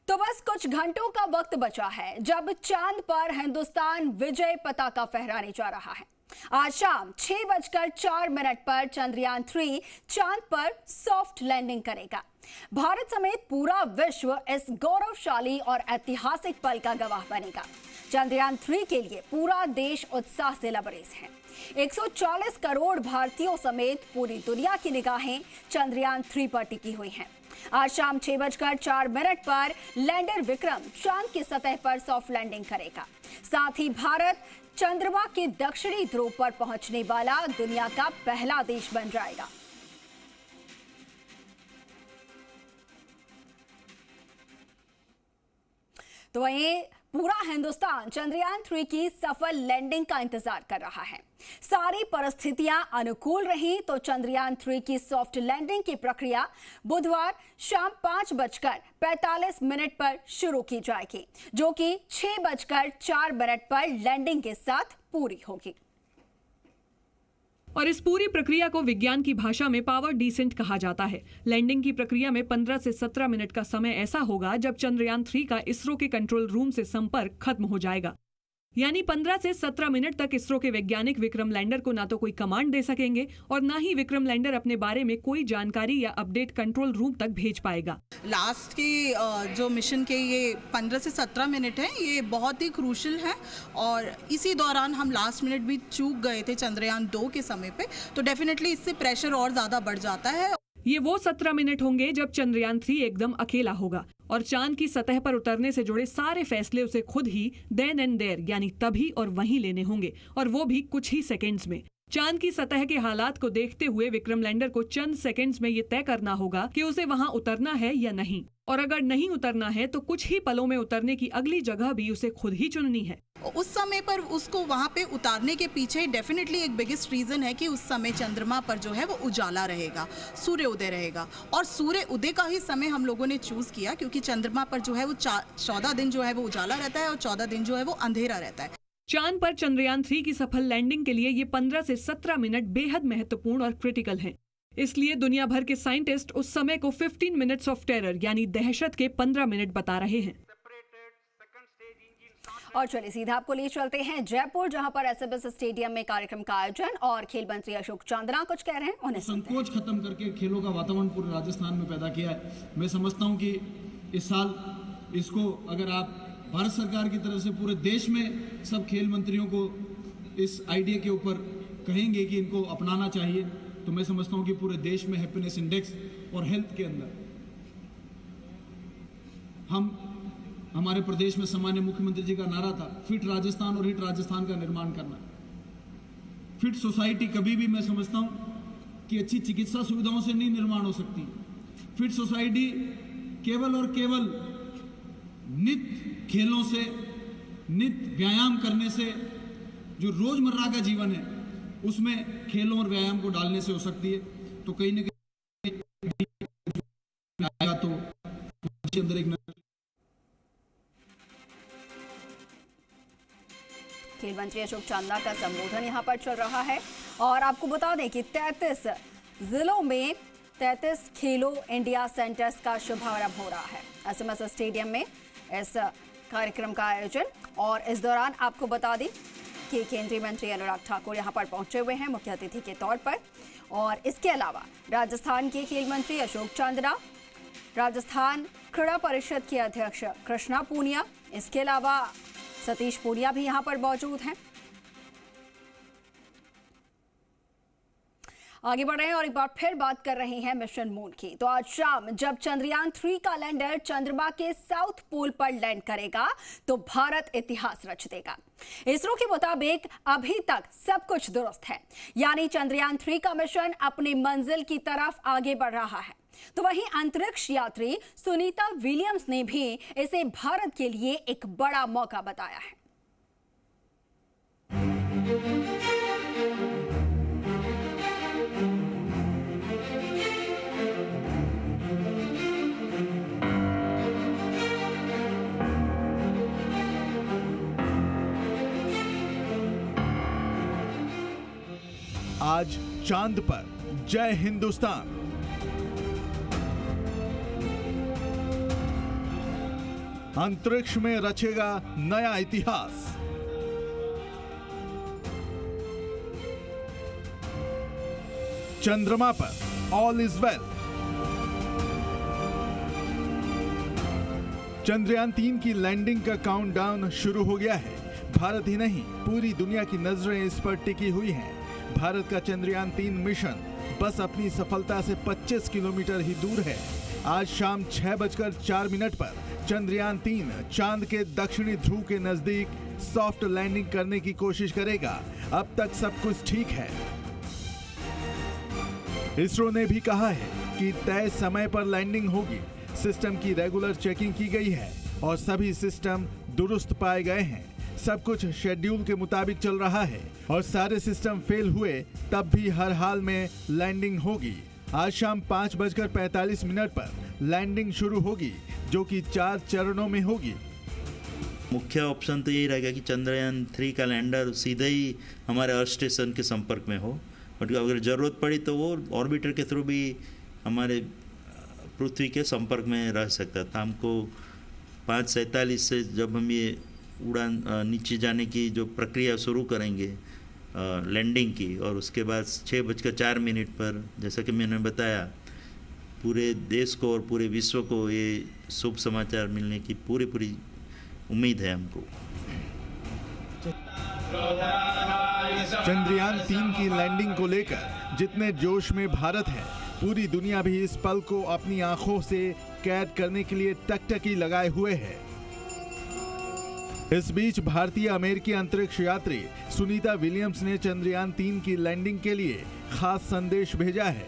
तो बस कुछ घंटों का वक्त बचा है जब चांद पर हिंदुस्तान विजय पताका फहराने जा रहा है। आज शाम 6:04 पर चंद्रयान-3 चांद पर सॉफ्ट लैंडिंग करेगा। भारत समेत पूरा विश्व इस गौरवशाली और ऐतिहासिक पल का गवाह बनेगा। चंद्रयान-3 के लिए पूरा देश उत्साह से लबरेज है। 140 करोड़ भारतीयों समेत पूरी दुनिया की निगाहें चंद्रयान-3 पर टिकी हुई हैं। आज शाम 6:04 पर लैंडर विक्रम चांद की सतह पर सॉफ्ट लैंडिंग करेगा। साथ ही भारत चंद्रमा के दक्षिणी ध्रुव पर पहुंचने वाला दुनिया का पहला देश बन जाएगा। तो वहीं पूरा हिंदुस्तान चंद्रयान-3 की सफल लैंडिंग का इंतजार कर रहा है। सारी परिस्थितियां अनुकूल रही तो चंद्रयान-3 की सॉफ्ट लैंडिंग की प्रक्रिया बुधवार शाम 5:45 पर शुरू की जाएगी, जो कि 6:04 पर लैंडिंग के साथ पूरी होगी। और इस पूरी प्रक्रिया को विज्ञान की भाषा में पावर डिसेंट कहा जाता है। लैंडिंग की प्रक्रिया में 15 से 17 मिनट का समय ऐसा होगा जब चंद्रयान-3 का इसरो के कंट्रोल रूम से संपर्क खत्म हो जाएगा। यानी 15 से 17 मिनट तक इसरो के वैज्ञानिक विक्रम लैंडर को ना तो कोई कमांड दे सकेंगे और ना ही विक्रम लैंडर अपने बारे में कोई जानकारी या अपडेट कंट्रोल रूम तक भेज पाएगा। लास्ट की जो मिशन के ये 15 से 17 मिनट है, ये बहुत ही क्रूशल है और इसी दौरान हम लास्ट मिनट भी चूक गए थे चंद्रयान-2 के समय पे, तो डेफिनेटली इससे प्रेशर और ज़्यादा बढ़ जाता है। ये वो 17 मिनट होंगे जब चंद्रयान-3 एकदम अकेला होगा और चांद की सतह पर उतरने से जुड़े सारे फैसले उसे खुद ही देन एंड देयर यानी तभी और वहीं लेने होंगे, और वो भी कुछ ही सेकंड्स में। चांद की सतह के हालात को देखते हुए विक्रम लैंडर को चंद सेकंड्स में ये तय करना होगा कि उसे वहां उतरना है या नहीं, और अगर नहीं उतरना है तो कुछ ही पलों में उतरने की अगली जगह भी उसे खुद ही चुननी है। उस समय पर उसको वहां पे उतारने के पीछे डेफिनेटली एक बिगेस्ट रीजन है कि उस समय चंद्रमा पर जो है वो उजाला रहेगा, सूर्य उदय रहेगा, और सूर्य उदय का ही समय हम लोगों ने चूज किया क्योंकि चंद्रमा पर जो है वो 14 दिन जो है वो उजाला रहता है और 14 दिन जो है वो अंधेरा रहता है। चांद पर चंद्रयान-3 की सफल लैंडिंग के लिए ये 15 से 17 मिनट बेहद महत्वपूर्ण और क्रिटिकल हैं। इसलिए दुनिया भर के साइंटिस्ट उस समय को 15 मिनट्स ऑफ टेरर यानी दहशत के 15 मिनट बता रहे हैं। और चलिए सीधा आपको ले चलते हैं जयपुर, जहां पर एसएमएस स्टेडियम में कार्यक्रम का आयोजन और खेल मंत्री अशोक चांदना कुछ कह रहे हैं, उन्हें संकोच खत्म करके खेलों का वातावरण पूरे राजस्थान में पैदा किया है। मैं समझता हूं कि इस साल इसको अगर आप भारत सरकार की तरफ से पूरे देश में सब खेल मंत्रियों को इस आइडिया के ऊपर कहेंगे कि इनको अपनाना चाहिए, तो मैं समझता हूं कि पूरे देश में हैप्पीनेस इंडेक्स और हेल्थ के अंदर हमारे प्रदेश में सम्मान्य मुख्यमंत्री जी का नारा था फिट राजस्थान और हिट राजस्थान का निर्माण करना। फिट सोसाइटी कभी भी मैं समझता हूं कि अच्छी चिकित्सा सुविधाओं से नहीं निर्माण हो सकती। फिट सोसाइटी केवल और केवल नित्य खेलों से, नित्य व्यायाम करने से, जो रोजमर्रा का जीवन है उसमें खेलों और व्यायाम को डालने से हो सकती है। तो कहीं ना कहीं तो अंदर एक खेल मंत्री अशोक चांदना का संबोधन यहां पर चल रहा है। और आपको बता दें कि 33 जिलों में 33 खेलो इंडिया सेंटर्स का शुभारंभ हो रहा है एसएमएस स्टेडियम में इस कार्यक्रम का आयोजन। और इस दौरान आपको बता दें कि केंद्रीय मंत्री अनुराग ठाकुर यहां पर पहुंचे हुए हैं मुख्य अतिथि के तौर पर। और इसके अलावा राजस्थान के खेल मंत्री अशोक चांदना, राजस्थान क्रीड़ा परिषद के अध्यक्ष कृष्णा पूनिया, इसके अलावा सतीश पूनिया भी यहां पर मौजूद हैं। आगे बढ़ रहे हैं और एक बार फिर बात कर रहे हैं मिशन मून की। तो आज शाम जब चंद्रयान-3 का लैंडर चंद्रमा के साउथ पोल पर लैंड करेगा तो भारत इतिहास रच देगा। इसरो के मुताबिक अभी तक सब कुछ दुरुस्त है, यानी चंद्रयान-3 का मिशन अपनी मंजिल की तरफ आगे बढ़ रहा है। तो वहीं अंतरिक्ष यात्री सुनीता विलियम्स ने भी इसे भारत के लिए एक बड़ा मौका बताया है। आज चांद पर जय हिंदुस्तान। अंतरिक्ष में रचेगा नया इतिहास। चंद्रमा पर ऑल इज वेल। चंद्रयान 3 की लैंडिंग का काउंटडाउन शुरू हो गया है। भारत ही नहीं, पूरी दुनिया की नजरें इस पर टिकी हुई हैं। भारत का चंद्रयान 3 मिशन बस अपनी सफलता से 25 किलोमीटर ही दूर है। आज शाम 6:04 पर चंद्रयान 3 चांद के दक्षिणी ध्रुव के नजदीक सॉफ्ट लैंडिंग करने की कोशिश करेगा। अब तक सब कुछ ठीक है। इसरो ने भी कहा है कि तय समय पर लैंडिंग होगी। सिस्टम की रेगुलर चेकिंग की गई है और सभी सिस्टम दुरुस्त पाए गए हैं। सब कुछ शेड्यूल के मुताबिक चल रहा है और सारे सिस्टम फेल हुए तब भी हर हाल में लैंडिंग होगी। आज शाम 5:45 पर लैंडिंग शुरू होगी, जो कि 4 चरणों में होगी। मुख्य ऑप्शन तो यही रहेगा कि चंद्रयान 3 का लैंडर सीधे ही हमारे अर्थ स्टेशन के संपर्क में हो, और अगर ज़रूरत पड़ी तो वो ऑर्बिटर के थ्रू भी हमारे पृथ्वी के संपर्क में रह सकता था। हमको 5:47 से जब हम ये उड़ान नीचे जाने की जो प्रक्रिया शुरू करेंगे लैंडिंग की, और उसके बाद 6:04 पर जैसा कि मैंने बताया, पूरे देश को और पूरे विश्व को ये शुभ समाचार मिलने की पूरी उम्मीद है हमको। चंद्रयान 3 की लैंडिंग को लेकर जितने जोश में भारत है, पूरी दुनिया भी इस पल को अपनी आंखों से कैद करने के लिए टकटकी लगाए हुए है। इस बीच भारतीय अमेरिकी अंतरिक्ष यात्री सुनीता विलियम्स ने चंद्रयान 3 की लैंडिंग के लिए खास संदेश भेजा है।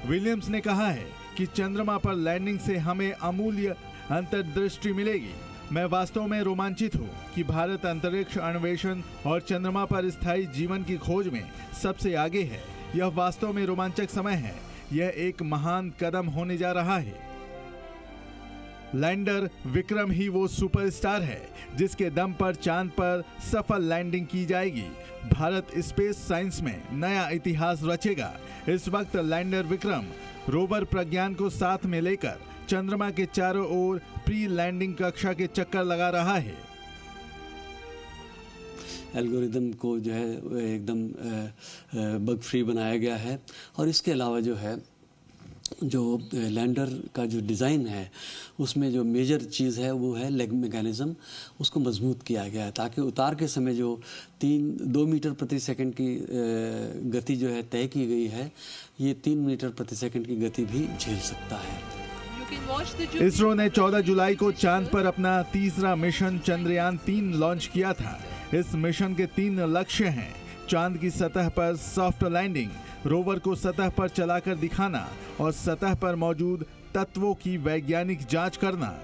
विलियम्स ने कहा है कि चंद्रमा पर लैंडिंग से हमें अमूल्य अंतर्दृष्टि मिलेगी। मैं वास्तव में रोमांचित हूँ कि भारत अंतरिक्ष अन्वेषण और चंद्रमा पर स्थायी जीवन की खोज में सबसे आगे है। यह वास्तव में रोमांचक समय है। यह एक महान कदम होने जा रहा है। लैंडर विक्रम ही वो सुपरस्टार है जिसके दम पर चांद पर सफल लैंडिंग की जाएगी। भारत स्पेस साइंस में नया इतिहास रचेगा। इस वक्त लैंडर विक्रम रोवर प्रज्ञान को साथ में लेकर चंद्रमा के चारों ओर प्री लैंडिंग कक्षा के चक्कर लगा रहा है। एल्गोरिदम को जो है एकदम बग फ्री बनाया गया है, और इसके अलावा जो है जो लैंडर का जो डिज़ाइन है उसमें जो मेजर चीज़ है वो है लेग मैकेनिज़्म। उसको मजबूत किया गया है ताकि उतार के समय जो 2 मीटर प्रति सेकंड की गति जो है तय की गई है, ये 3 मीटर प्रति सेकंड की गति भी झेल सकता है। इसरो ने 14 जुलाई को चांद पर अपना तीसरा मिशन चंद्रयान 3 लॉन्च किया था। इस मिशन के 3 लक्ष्य हैं: चांद की सतह पर सॉफ्ट लैंडिंग, रोवर को सतह पर चलाकर दिखाना और सतह पर मौजूद तत्वों की वैज्ञानिक जांच करना।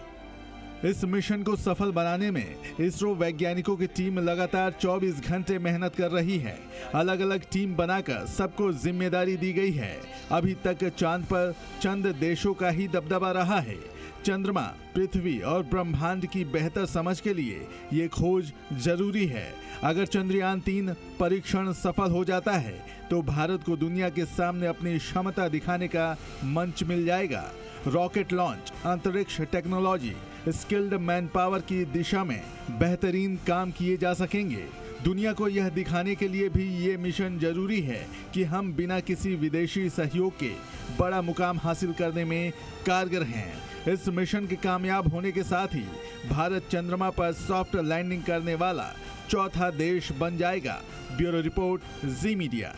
इस मिशन को सफल बनाने में इसरो वैज्ञानिकों की टीम लगातार 24 घंटे मेहनत कर रही है। अलग अलग टीम बनाकर सबको जिम्मेदारी दी गई है। अभी तक चांद पर चंद देशों का ही दबदबा रहा है। चंद्रमा, पृथ्वी और ब्रह्मांड की बेहतर समझ के लिए ये खोज जरूरी है। अगर चंद्रयान 3 परीक्षण सफल हो जाता है तो भारत को दुनिया के सामने अपनी क्षमता दिखाने का मंच मिल जाएगा। रॉकेट लॉन्च, अंतरिक्ष टेक्नोलॉजी, स्किल्ड मैन पावर की दिशा में बेहतरीन काम किए जा सकेंगे। दुनिया को यह दिखाने के लिए भी ये मिशन जरूरी है कि हम बिना किसी विदेशी सहयोग के बड़ा मुकाम हासिल करने में कारगर हैं। इस मिशन के कामयाब होने के साथ ही भारत चंद्रमा पर सॉफ्ट लैंडिंग करने वाला चौथा देश बन जाएगा। ब्यूरो रिपोर्ट, जी मीडिया।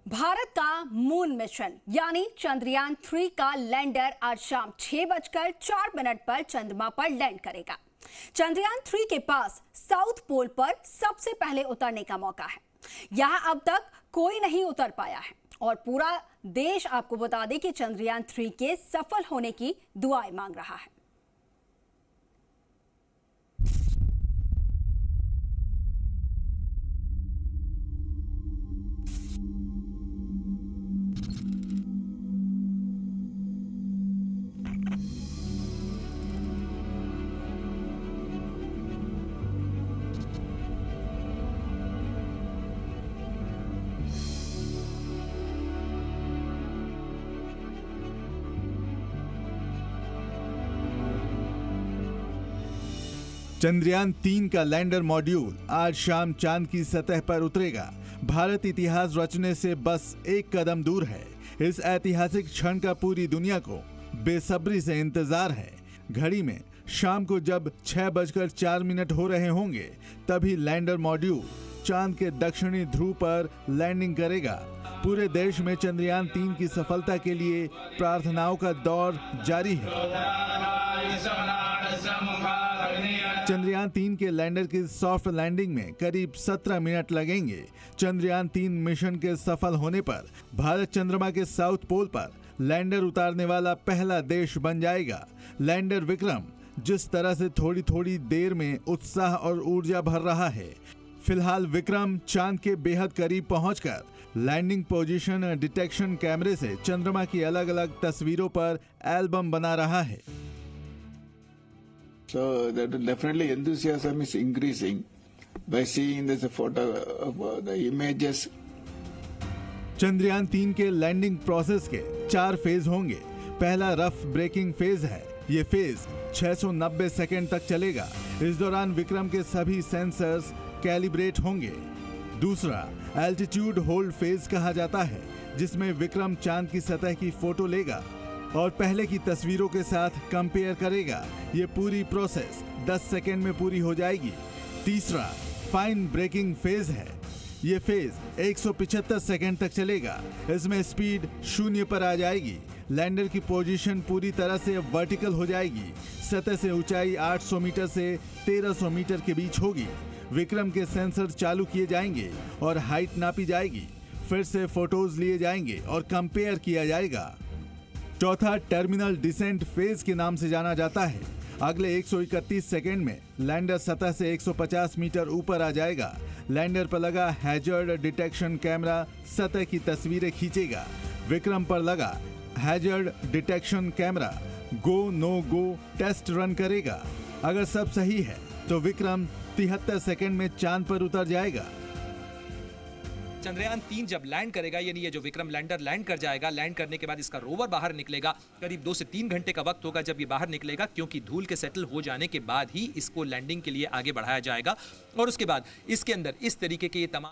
भारत का मून मिशन यानी चंद्रयान 3 का लैंडर आज शाम 6:04 पर चंद्रमा पर लैंड करेगा। चंद्रयान 3 के पास साउथ पोल पर सबसे पहले उतरने का मौका है। यहां अब तक कोई नहीं उतर पाया है और पूरा देश, आपको बता दें कि चंद्रयान 3 के सफल होने की दुआएं मांग रहा है। चंद्रयान 3 का लैंडर मॉड्यूल आज शाम चांद की सतह पर उतरेगा। भारत इतिहास रचने से बस एक कदम दूर है। इस ऐतिहासिक क्षण का पूरी दुनिया को बेसब्री से इंतजार है। घड़ी में शाम को जब 6:04 हो रहे होंगे तभी लैंडर मॉड्यूल चांद के दक्षिणी ध्रुव पर लैंडिंग करेगा। पूरे देश में चंद्रयान 3 की सफलता के लिए प्रार्थनाओं का दौर जारी है। चंद्रयान 3 के लैंडर की सॉफ्ट लैंडिंग में करीब 17 मिनट लगेंगे। चंद्रयान 3 मिशन के सफल होने पर भारत चंद्रमा के साउथ पोल पर लैंडर उतारने वाला पहला देश बन जाएगा। लैंडर विक्रम जिस तरह से थोड़ी थोड़ी देर में उत्साह और ऊर्जा भर रहा है, फिलहाल विक्रम चांद के बेहद करीब पहुंचकर लैंडिंग पोजीशन डिटेक्शन कैमरे से चंद्रमा की अलग अलग तस्वीरों पर एल्बम बना रहा है। So that definitely enthusiasm is increasing by seeing this photo of the images. Chandrayaan 3 के लैंडिंग प्रोसेस के 4 फेज होंगे। पहला रफ ब्रेकिंग फेज है। ये फेज 690 सेकेंड तक चलेगा। इस दौरान विक्रम के सभी सेंसर्स कैलिब्रेट होंगे। दूसरा एल्टीट्यूड होल्ड फेज कहा जाता है, जिसमें विक्रम चांद की सतह की फोटो लेगा और पहले की तस्वीरों के साथ कंपेयर करेगा। ये पूरी प्रोसेस 10 सेकेंड में पूरी हो जाएगी। तीसरा फाइन ब्रेकिंग फेज है। ये फेज 175 सेकेंड तक चलेगा। इसमें स्पीड 0 पर आ जाएगी। लैंडर की पोजीशन पूरी तरह से वर्टिकल हो जाएगी। सतह से ऊंचाई 800 मीटर से 1300 मीटर के बीच होगी। विक्रम के सेंसर चालू किए जाएंगे और हाइट नापी जाएगी। फिर से फोटोज लिए जाएंगे और कंपेयर किया जाएगा। चौथा टर्मिनल डिसेंट फेज के नाम से जाना जाता है। अगले 131 सेकेंड में लैंडर सतह से 150 मीटर ऊपर आ जाएगा। लैंडर पर लगा हैजर्ड डिटेक्शन कैमरा सतह की तस्वीरें खींचेगा। विक्रम पर लगा hazard detection camera go no go test run करेगा। अगर सब सही है तो विक्रम 73 सेकेंड में चांद पर उतर जाएगा। चंद्रयान 3 जब लैंड करेगा, यानी ये जो विक्रम लैंडर लैंड कर जाएगा, लैंड करने के बाद इसका रोवर बाहर निकलेगा। करीब 2 से 3 घंटे का वक्त होगा जब ये बाहर निकलेगा, क्योंकि धूल के सेटल हो जाने के बाद ही इसको लैंडिंग के लिए आगे बढ़ाया जाएगा। और उसके बाद इसके अंदर इस तरीके के ये तमाम।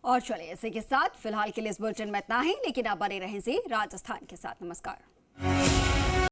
और चलिए इसी के साथ फिलहाल के लिए इस बुलेटिन में इतना ही, लेकिन आप बने रहें राजस्थान के साथ। नमस्कार।